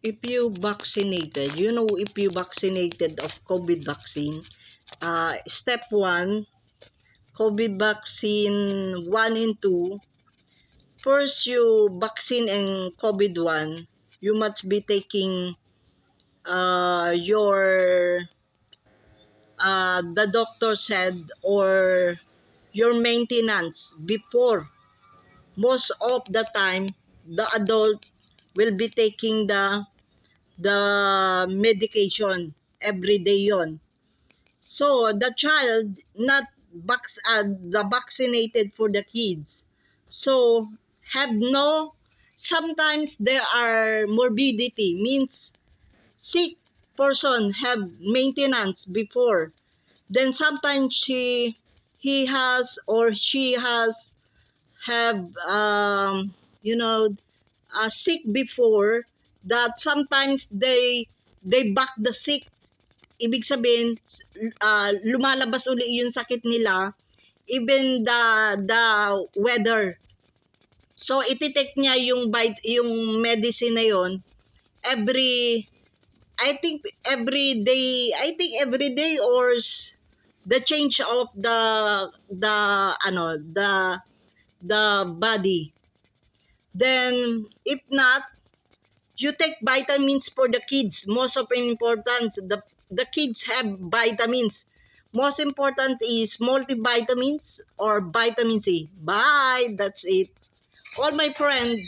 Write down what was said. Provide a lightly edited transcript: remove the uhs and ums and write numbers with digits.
if you vaccinated, if you vaccinated of COVID vaccine, step 1, COVID vaccine 1 and 2, first you vaccine in COVID-1, you must be taking the doctor said, or your maintenance before. Most of the time, the adult will be taking the medication every day yon. So the child not the vaccinated for the kids. So have no, sometimes there are morbidity, means sick person have maintenance before. Then sometimes he has or she has have sick before, that sometimes they back the sick. Ibig sabihin, lumalabas uli yung sakit nila, even the weather. So iti-take niya yung medicine na yon every, every day, or the change of the body. Then if not, you take vitamins for the kids. Most of important, the kids have vitamins. Most important is multivitamins or vitamin C. Bye. That's it. All my friends.